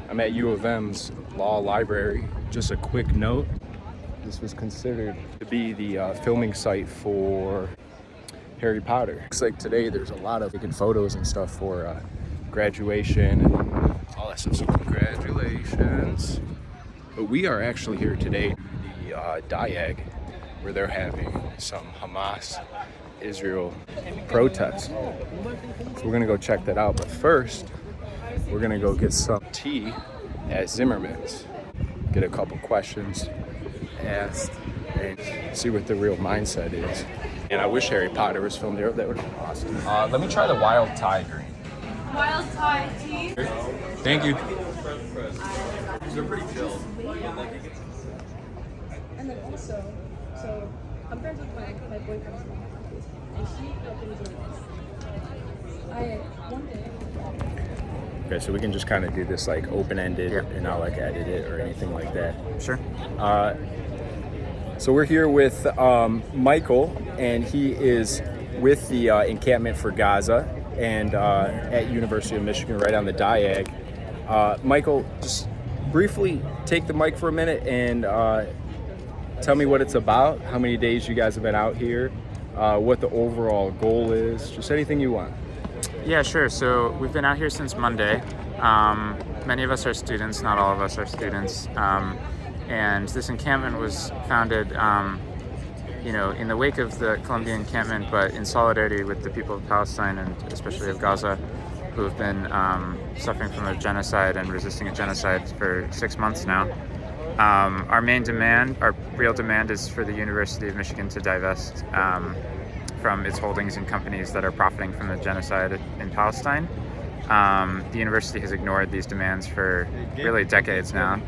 I'm at U of M's Law Library. Just a quick note, this was considered to be the filming site for Harry Potter. Looks like today there's a lot of taking photos and stuff for graduation and all that stuff, so congratulations. But we are actually here today to the Diag, where they're having some Hamas-Israel protests. So we're gonna go check that out, but first, we're gonna go get some tea at Zimmerman's, get a couple questions asked, and see what the real mindset is. And I wish Harry Potter was filmed there. That would be awesome. Let me try the wild Thai green. Wild Thai tea. Thank you. They're pretty chill. And then also, so I'm friends with my boyfriend's mom, and she opened this. One day. Okay, so we can just kind of do this like open-ended and not like edit it or anything like that. Sure. So we're here with Michael, and he is with the Encampment for Gaza and at University of Michigan, right on the Diag. Michael, just briefly take the mic for a minute and tell me what it's about, how many days you guys have been out here, what the overall goal is, just anything you want. Yeah, sure. So we've been out here since Monday. Many of us are students, not all of us are students. And this encampment was founded, in the wake of the Columbia encampment, but in solidarity with the people of Palestine and especially of Gaza, who have been suffering from a genocide and resisting a genocide for 6 months now. Our main demand, our real demand, is for the University of Michigan to divest from its holdings in companies that are profiting from the genocide in Palestine. The university has ignored these demands for really decades now.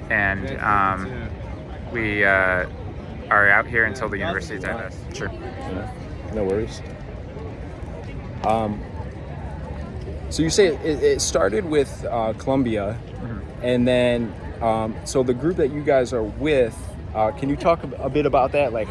And we are out here until the university divests. Sure. Yeah, no worries. So you say it started with Columbia, and then so the group that you guys are with, can you talk a bit about that? Like,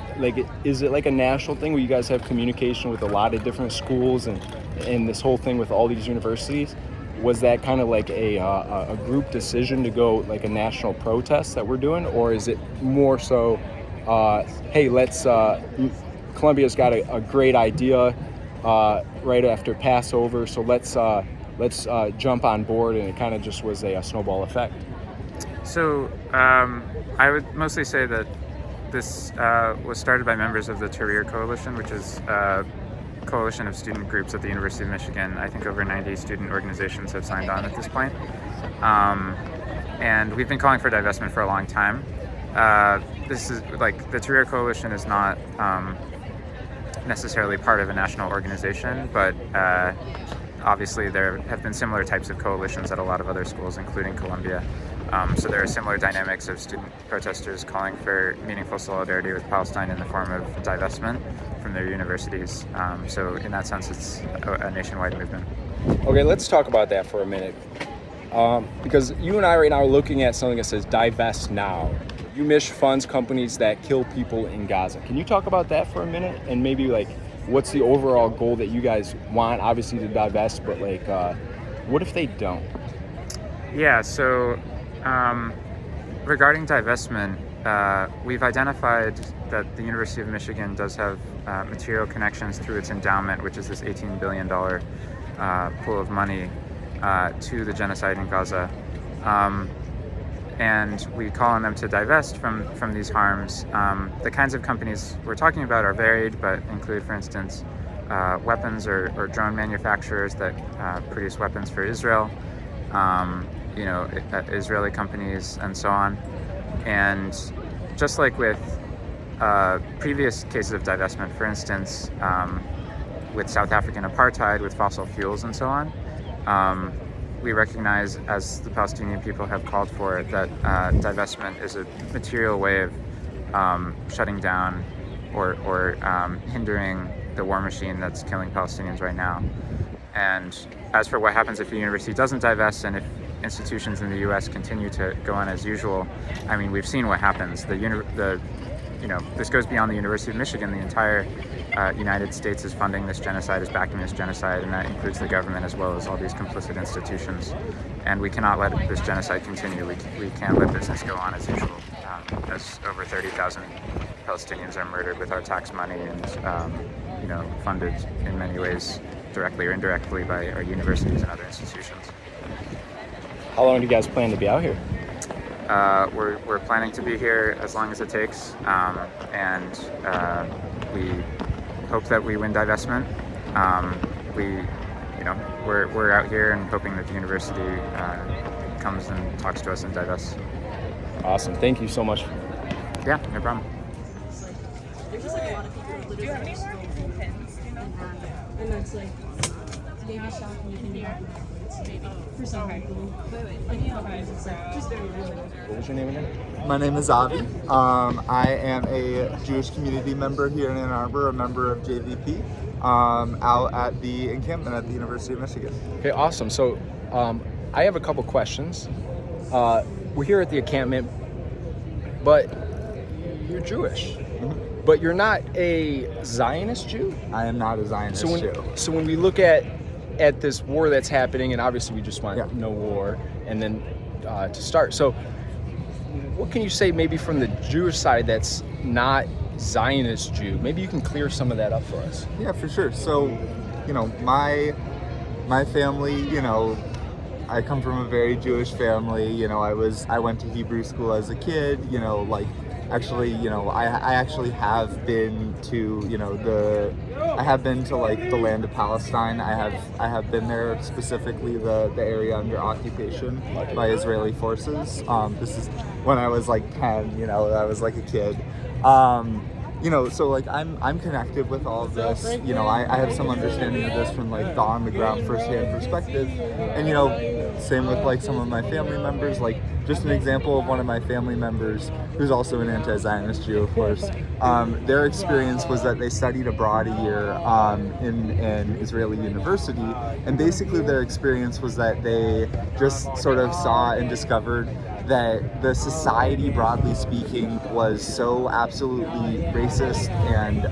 is it like a national thing where you guys have communication with a lot of different schools and this whole thing with all these universities? Was that kind of like a group decision to go like a national protest that we're doing, or is it more so, hey, Columbia's got a great idea right after Passover, so let's jump on board, and it kind of just was a snowball effect? So I would mostly say that this was started by members of the Tahrir Coalition, which is a coalition of student groups at the University of Michigan. I think over 90 student organizations have signed on at this point. And we've been calling for divestment for a long time. This is like the Tahrir Coalition is not necessarily part of a national organization, but obviously there have been similar types of coalitions at a lot of other schools, including Columbia. So there are similar dynamics of student protesters calling for meaningful solidarity with Palestine in the form of divestment from their universities. So in that sense, it's a nationwide movement. Okay, let's talk about that for a minute. Because you and I right now are looking at something that says divest now. UMich funds companies that kill people in Gaza. Can you talk about that for a minute? And maybe like, what's the overall goal that you guys want, obviously, to divest, but like, what if they don't? Yeah, so regarding divestment, we've identified that the University of Michigan does have material connections through its endowment, which is this $18 billion pool of money to the genocide in Gaza. And we call on them to divest from these harms. The kinds of companies we're talking about are varied, but include, for instance, weapons or drone manufacturers that produce weapons for Israel, Israeli companies, and so on. And just like with previous cases of divestment, for instance, with South African apartheid, with fossil fuels and so on, we recognize, as the Palestinian people have called for, that divestment is a material way of shutting down or hindering the war machine that's killing Palestinians right now. And as for what happens if the university doesn't divest and if institutions in the U.S. continue to go on as usual, I mean, we've seen what happens. This goes beyond the University of Michigan. The entire United States is funding this genocide, is backing this genocide, and that includes the government as well as all these complicit institutions. and we cannot let this genocide continue. We can't let business go on as usual, as over 30,000 Palestinians are murdered with our tax money and funded in many ways, directly or indirectly, by our universities and other institutions. How long do you guys plan to be out here? We're planning to be here as long as it takes, and we hope that we win divestment. We're out here and hoping that the university comes and talks to us and divests. Awesome. Thank you so much. Yeah, no problem. There's just like a lot of people literally just go pins, and that's like maybe shocking maybe for some people. Like it's like just very real. What was your name again? My name is Avi. I am a Jewish community member here in Ann Arbor, a member of JVP, out at the Encampment at the University of Michigan. Okay, awesome. So I have a couple questions. We're here at the Encampment, but you're Jewish. But you're not a Zionist Jew? I am not a Zionist Jew. So when we look at this war that's happening, and obviously we just want no war, and then to start. So what can you say maybe from the Jewish side that's not Zionist Jew? Maybe you can clear some of that up for us. Yeah, for sure. So, my family, I come from a very Jewish family. I went to Hebrew school as a kid, I actually have been to I have been to the land of Palestine. I have been there, specifically the area under occupation by Israeli forces. This is when I was 10, I was a kid. So I'm connected with all of this. I have some understanding of this from the on the ground firsthand perspective. And same with some of my family members. Just an example of one of my family members who's also an anti-Zionist Jew, of course. Their experience was that they studied abroad a year in an Israeli university, and basically their experience was that they just sort of saw and discovered that the society, broadly speaking, was so absolutely racist and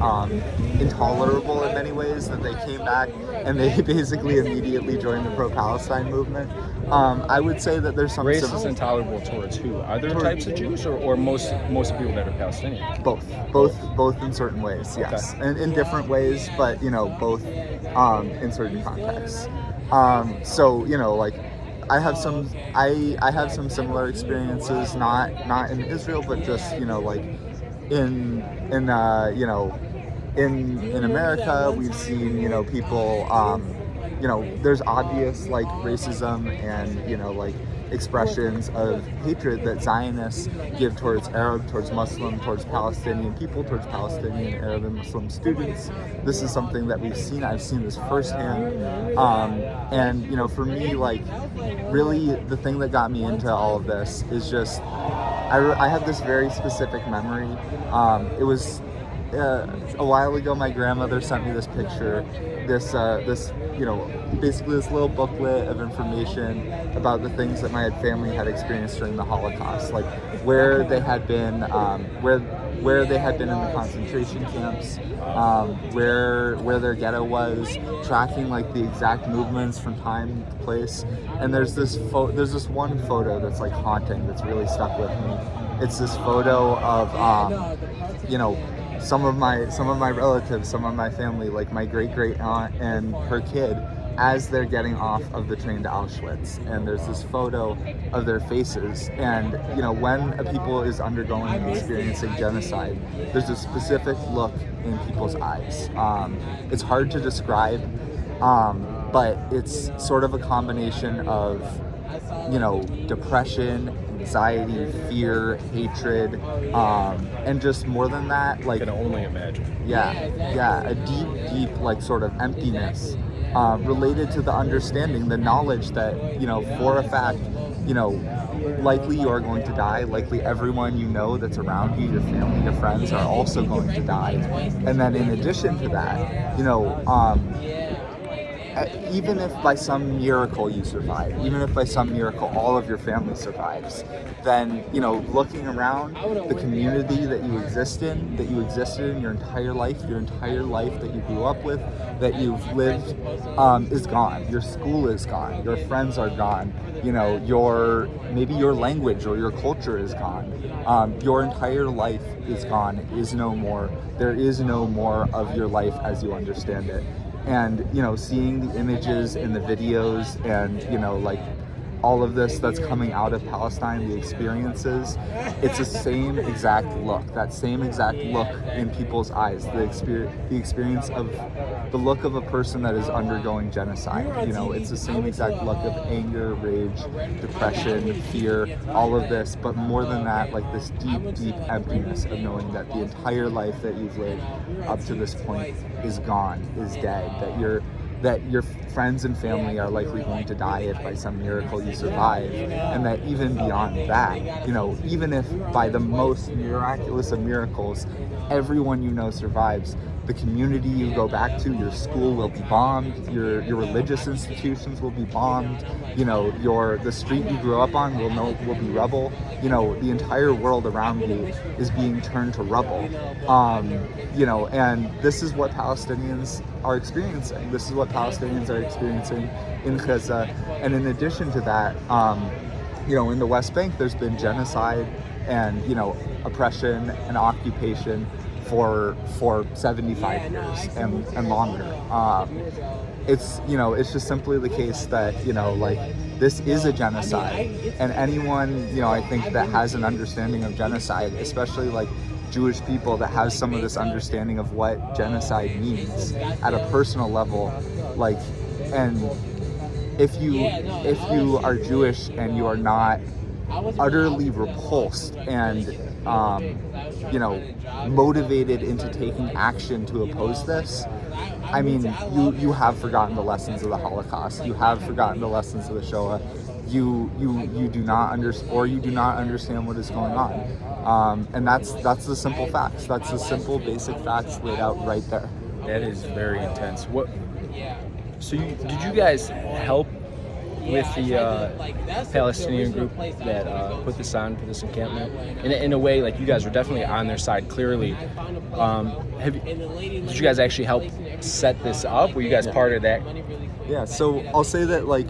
intolerable in many ways that they came back and they basically immediately joined the pro-Palestine movement. I would say that there's some racist intolerable towards who? Other types of Jews, or most people that are Palestinian? Both in certain ways, yes, and in different ways, but both in certain contexts. I have some similar experiences, not in Israel, but just in America, we've seen people there's obvious racism and expressions of hatred that Zionists give towards Arab, towards Muslim, towards Palestinian people, towards Palestinian, Arab, and Muslim students. This is something that we've seen. I've seen this firsthand. And for me, really the thing that got me into all of this is just, I have this very specific memory. It was a while ago, my grandmother sent me this picture, this basically this little booklet of information about the things that my family had experienced during the Holocaust, where they had been, where they had been in the concentration camps, where their ghetto was, tracking the exact movements from time to place. And there's this one photo that's haunting, that's really stuck with me. It's this photo of some of my relatives, some of my family, my great aunt and her kid, as they're getting off of the train to Auschwitz. And there's this photo of their faces. And when a people is undergoing and experiencing genocide, there's a specific look in people's eyes. It's hard to describe, but it's sort of a combination of depression, anxiety, fear, hatred, and just more than that, I can only imagine. A deep sort of emptiness, related to the understanding, the knowledge that for a fact, likely you are going to die, likely everyone that's around you, your family, your friends, are also going to die. And then in addition to that, even if by some miracle you survive, even if by some miracle all of your family survives, then, you know, looking around, the community that you existed in your entire life that you grew up with, that you've lived, is gone. Your school is gone. Your friends are gone. You know, maybe your language or your culture is gone. Your entire life is gone, is no more. There is no more of your life as you understand it. And, you know, seeing the images and the videos and, you know, like all of this that's coming out of Palestine, the experiences, it's the same exact look, that same exact look in people's eyes, the experience of the look of a person that is undergoing genocide. You know, it's the same exact look of anger, rage, depression, fear, all of this, but more than that, like this deep emptiness of knowing that the entire life that you've lived up to this point is gone, is dead, that your friends and family are likely going to die if by some miracle you survive, and that even beyond that, you know, even if by the most miraculous of miracles everyone you know survives, the community you go back to, your school will be bombed, your religious institutions will be bombed, you know, the street you grew up on will be rubble. You know, the entire world around you is being turned to rubble. You know, and this is what Palestinians are experiencing. This is what Palestinians are experiencing in Gaza. And in addition to that, you know, in the West Bank, there's been genocide and, you know, oppression and occupation for 75 years and longer. It's, you know, it's just simply the case that, you know, like, this is a genocide, and anyone, you know, I think that has an understanding of genocide, especially like Jewish people that has some of this understanding of what genocide means at a personal level, like, and if you are Jewish and you are not utterly repulsed and you know, motivated into taking action to oppose this, I mean, you have forgotten the lessons of the Holocaust. You have forgotten the lessons of the Shoah. You do not understand what is going on, and that's the simple facts. That's the simple, basic facts laid out right there. That is very intense. So did you guys help with the Palestinian group that put this encampment? In a way, like, you guys were definitely on their side, clearly. Did you guys actually help set this up? Were you guys part of that? Yeah, so I'll say that, like,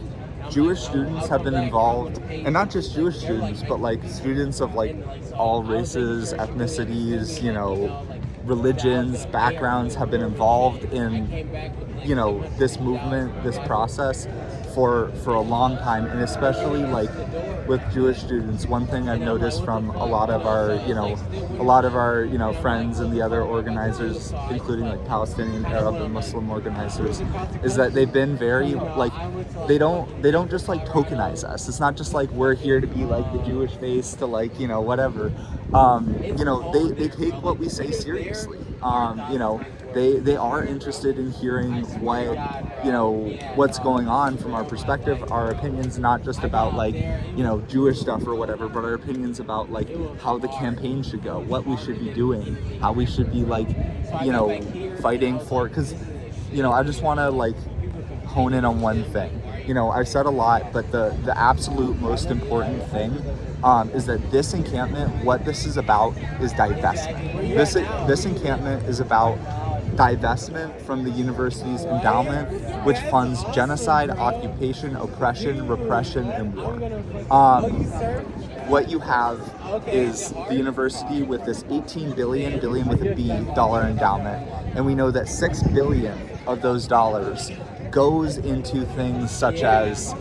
Jewish students have been involved, and not just Jewish students, but like students of like all races, ethnicities, you know, religions, backgrounds have been involved in, you know, this movement, this process for a long time. And especially like with Jewish students, one thing I've noticed from a lot of our friends and the other organizers, including like Palestinian, Arab, and Muslim organizers, is that they've been very like, they don't just like tokenize us. It's not just like we're here to be like the Jewish face to like, you know, whatever. You know, they take what we say seriously. You know, they are interested in hearing what, you know, what's going on from our perspective, our opinions, not just about like, you know, Jewish stuff or whatever, but our opinions about like how the campaign should go, what we should be doing, how we should be like, you know, fighting for, because, you know, I just want to like hone in on one thing. You know, I've said a lot, but the absolute most important thing is that this encampment, what this is about is divestment. This encampment is about divestment from the university's endowment, which funds genocide, occupation, oppression, repression, and war. What you have is the university with this $18 billion with a B dollar endowment, and we know that $6 billion of those dollars goes into things such as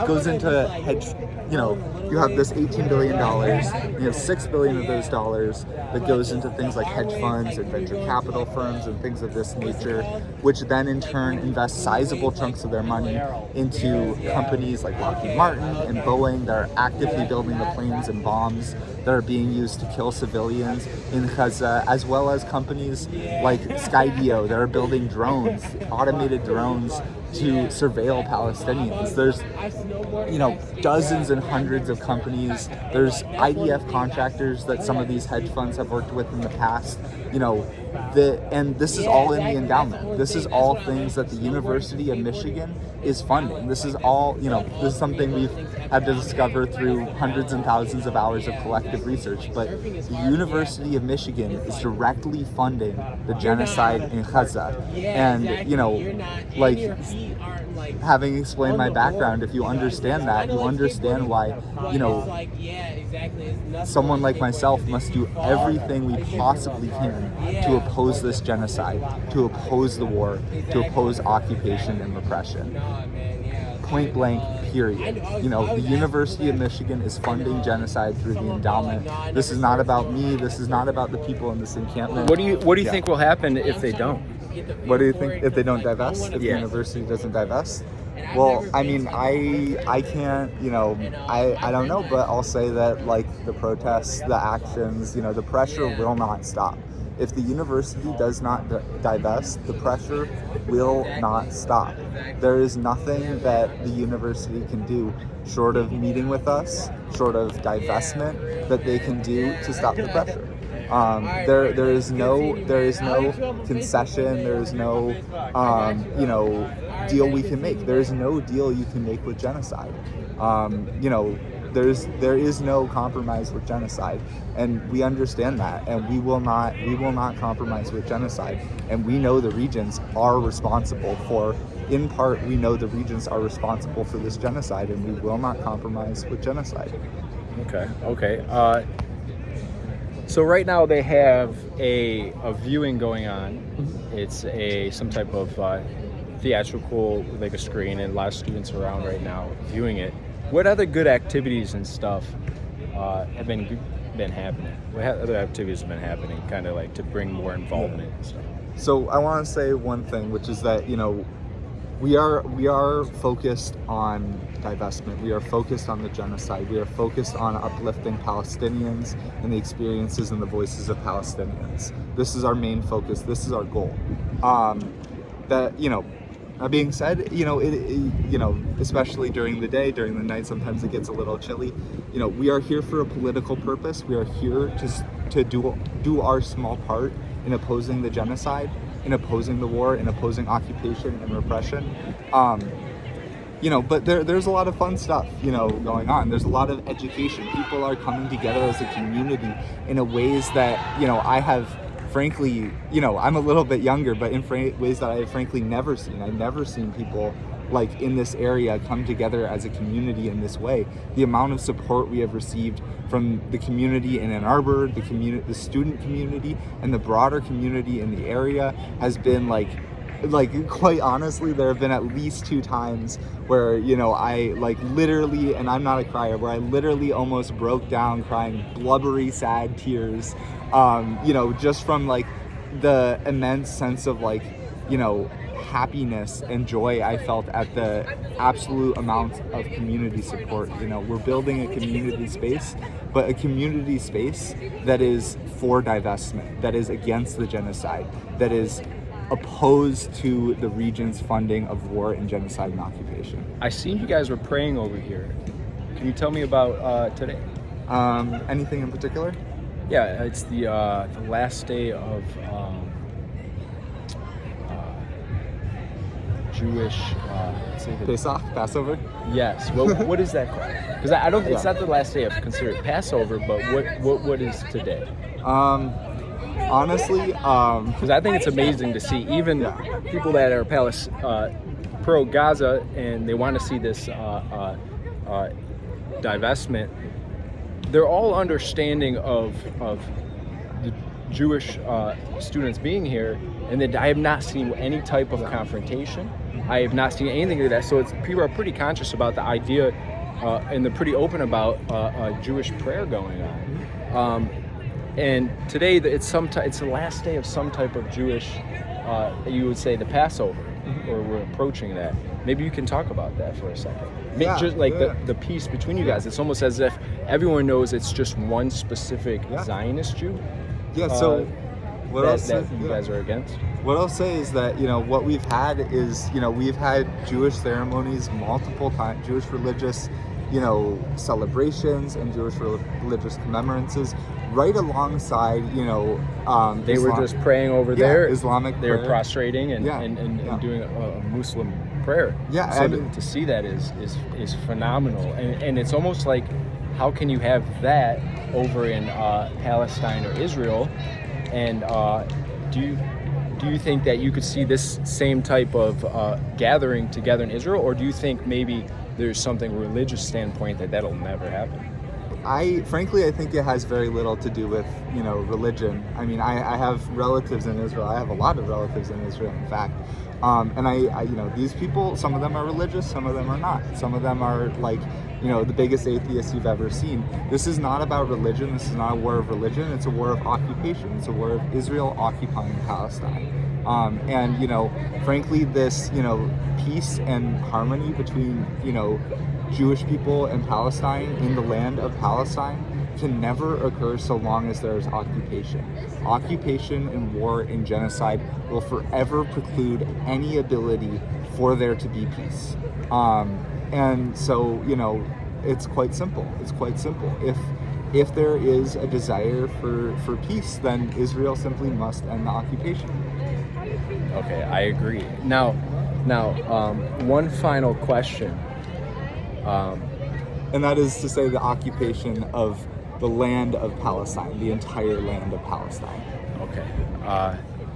goes into hedge. You know, you have this $18 billion, you have $6 billion of those dollars that goes into things like hedge funds and venture capital firms and things of this nature, which then in turn invest sizable chunks of their money into companies like Lockheed Martin and Boeing that are actively building the planes and bombs that are being used to kill civilians in Gaza, as well as companies like Skydio that are building drones, automated drones, to surveil Palestinians. There's, you know, dozens and hundreds of companies. There's IDF contractors that some of these hedge funds have worked with in the past. You know, and this is all in the endowment. This is all things that the University of Michigan is funding. This is all, this is something we've had to discover through hundreds and thousands of hours of collective research. But the University of Michigan is directly funding the genocide in Gaza. And, like, having explained my background, if you understand that, you understand why, someone like myself must do everything we possibly can to oppose this genocide, to oppose the war, to oppose occupation and repression. Point blank, period. The University of Michigan is funding genocide through the endowment. This is not about me. This is not about the people in this encampment. What do you think will happen if they don't? What do you think if they don't divest? If the university doesn't divest? Well, I mean, I can't, I don't know, but I'll say that, like, the protests, the actions, the pressure will not stop. If the university does not divest, the pressure will not stop. There is nothing that the university can do short of meeting with us, short of divestment, that they can do to stop the pressure. There is no concession. There is no deal we can make. There is no deal you can make with genocide. There is no compromise with genocide, and we understand that, and we will not compromise with genocide. And we know the regions are responsible for, in part, we know the regions are responsible for this genocide, and we will not compromise with genocide. Okay. So right now they have a viewing going on. It's some type of theatrical, like a screen, and a lot of students around right now viewing it. What other good activities and stuff have been happening? What other activities have been happening, kind of like to bring more involvement and stuff? So I want to say one thing, which is that we are focused on divestment. We are focused on the genocide. We are focused on uplifting Palestinians and the experiences and the voices of Palestinians. This is our main focus. This is our goal. That being said, especially during the day, during the night, sometimes it gets a little chilly. We are here for a political purpose. We are here to do our small part in opposing the genocide, in opposing the war, in opposing occupation and repression. But there's a lot of fun stuff, going on. There's a lot of education. People are coming together as a community in ways that, I have, frankly, I'm a little bit younger, but in ways that I have frankly never seen. I've never seen people like in this area come together as a community in this way. The amount of support we have received from the community in Ann Arbor, the student community, and the broader community in the area has been like quite honestly, there have been at least 2 times where, I literally, and I'm not a crier, where I literally almost broke down crying blubbery, sad tears, just from the immense sense of happiness and joy I felt at the absolute amount of community support. We're building a community space, but a community space that is for divestment, that is against the genocide, that is opposed to the region's funding of war and genocide and occupation. I seen you guys were praying over here. Can you tell me about today? Anything in particular? Yeah, it's the last day of Jewish Passover. Yes. What is that called? Because I don't. It's not the last day of considered Passover, but what is today? Honestly, because I think it's amazing to see even people that are pro Gaza and they want to see this divestment. They're all understanding of the Jewish students being here, and that I have not seen any type of confrontation. I have not seen anything like that. So people are pretty conscious about the idea, and they're pretty open about Jewish prayer going on. And today it's the last day of some type of Jewish, you would say, the Passover, or we're approaching that. Maybe you can talk about that for a second. Just the peace between you guys. It's almost as if everyone knows it's just one specific Zionist Jew. Yeah. So what else that you guys are against? What I'll say is that what we've had is we've had Jewish ceremonies multiple times, Jewish religious celebrations and Jewish religious commemorances right alongside, They were just praying over there. Islamic They were prayer. prostrating and Yeah. doing a Muslim prayer. Yeah, So I mean- to see that is phenomenal, and it's almost like, how can you have that over in Palestine or Israel? And do you think that you could see this same type of gathering together in Israel, or do you think maybe there's something religious standpoint that'll never happen? Frankly, I think it has very little to do with, religion. I mean, I have relatives in Israel. I have a lot of relatives in Israel, in fact. And I these people, some of them are religious, some of them are not. Some of them are like, the biggest atheists you've ever seen. This is not about religion. This is not a war of religion. It's a war of occupation. It's a war of Israel occupying Palestine. And, frankly, this, peace and harmony between, Jewish people and Palestine in the land of Palestine can never occur so long as there is occupation. Occupation and war and genocide will forever preclude any ability for there to be peace. And so, it's quite simple. It's quite simple. If there is a desire for peace, then Israel simply must end the occupation. Okay, I agree. Now, one final question. And that is to say the occupation of the land of Palestine, the entire land of Palestine. Okay.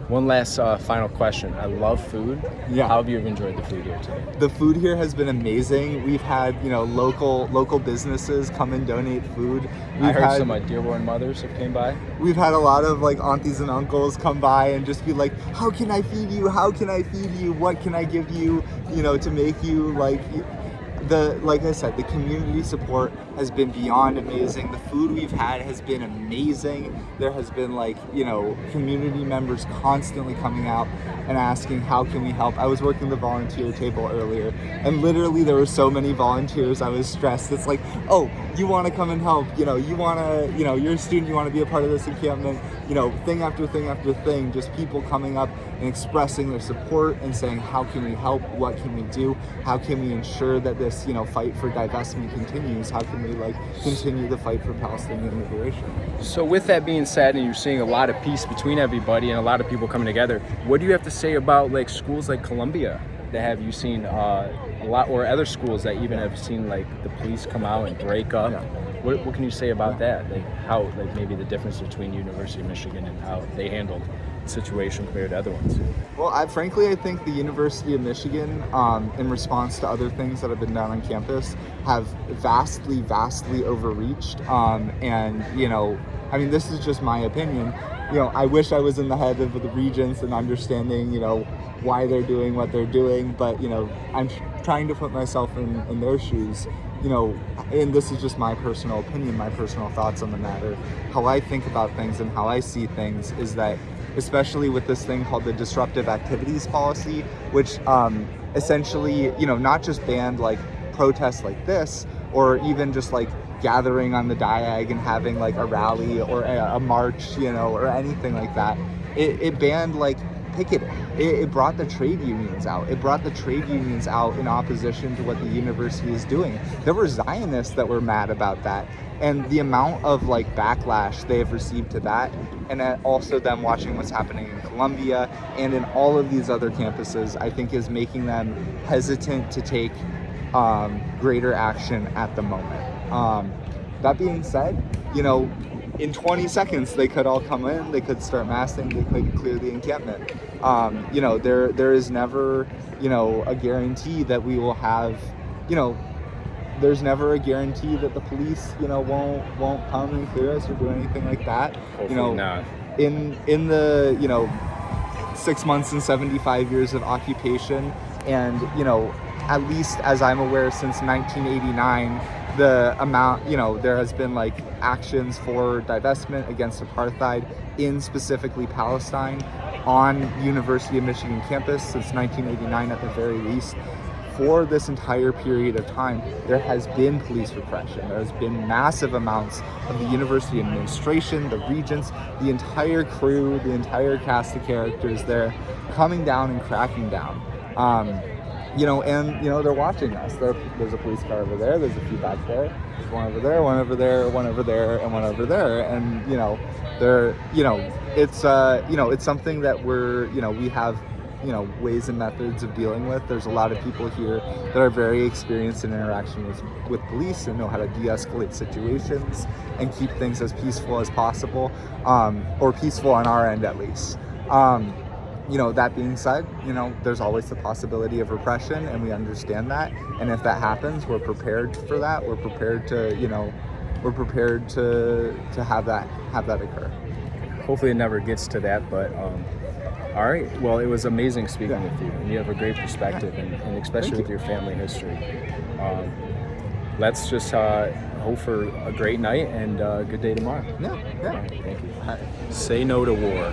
One last final question. I love food. Yeah. How have you enjoyed the food here today? The food here has been amazing. We've had, local businesses come and donate food. I heard some Dearborn mothers have came by. We've had a lot of aunties and uncles come by and just be like, how can I feed you? How can I feed you? What can I give you, to make you like I said, the community support has been beyond amazing. The food we've had has been amazing. There has been community members constantly coming out and asking, how can we help? I was working the volunteer table earlier, and literally there were so many volunteers. I was stressed. It's like, oh, you want to come and help? You want to, you're a student, you want to be a part of this encampment. Thing after thing after thing, just people coming up and expressing their support and saying, how can we help? What can we do? How can we ensure that this, fight for divestment continues? How can we continue the fight for Palestinian liberation? So with that being said, and you're seeing a lot of peace between everybody and a lot of people coming together, what do you have to say about schools like Columbia that have you seen a lot, or other schools that even have seen the police come out and break up? Yeah. What can you say about that? How maybe the difference between University of Michigan and how they handled the situation compared to other ones? Well, I think the University of Michigan, in response to other things that have been done on campus, have vastly overreached. And, this is just my opinion. I wish I was in the head of the regents and understanding, why they're doing what they're doing. But, I'm trying to put myself in their shoes. And this is just my personal opinion, my personal thoughts on the matter. How I think about things and how I see things is that, especially with this thing called the disruptive activities policy, which essentially, not just banned protests like this, or even just gathering on the diag and having a rally or a march, or anything like that. It banned picketing. It brought the trade unions out. It brought the trade unions out in opposition to what the university is doing. There were Zionists that were mad about that. And the amount of backlash they have received to that, and also them watching what's happening in Columbia and in all of these other campuses, I think is making them hesitant to take greater action at the moment. That being said, in 20 seconds they could all come in, they could start massing, they could clear the encampment. There is never, a guarantee that we will have, there's never a guarantee that the police, won't come and clear us or do anything like that. Hopefully not. In the 6 months and 75 years of occupation, and at least as I'm aware, since 1989, the amount, there has been actions for divestment against apartheid in specifically Palestine on University of Michigan campus since 1989 at the very least. For this entire period of time, there has been police repression. There has been massive amounts of the university administration, the regents, the entire crew, the entire cast of characters there coming down and cracking down. and they're watching us. There's a police car over there. There's a few back there. There's one over there, one over there, one over there, and one over there. And it's something that we have ways and methods of dealing with. There's a lot of people here that are very experienced in interaction with police and know how to de-escalate situations and keep things as peaceful as possible, or peaceful on our end at least. That being said, there's always the possibility of repression, and we understand that. And if that happens, we're prepared for that. We're prepared to have that occur. Hopefully it never gets to that, but all right. Well, it was amazing speaking with you, and you have a great perspective, and especially with your family history. Let's just hope for a great night and a good day tomorrow. Yeah. All right, thank you. All right. Say no to war.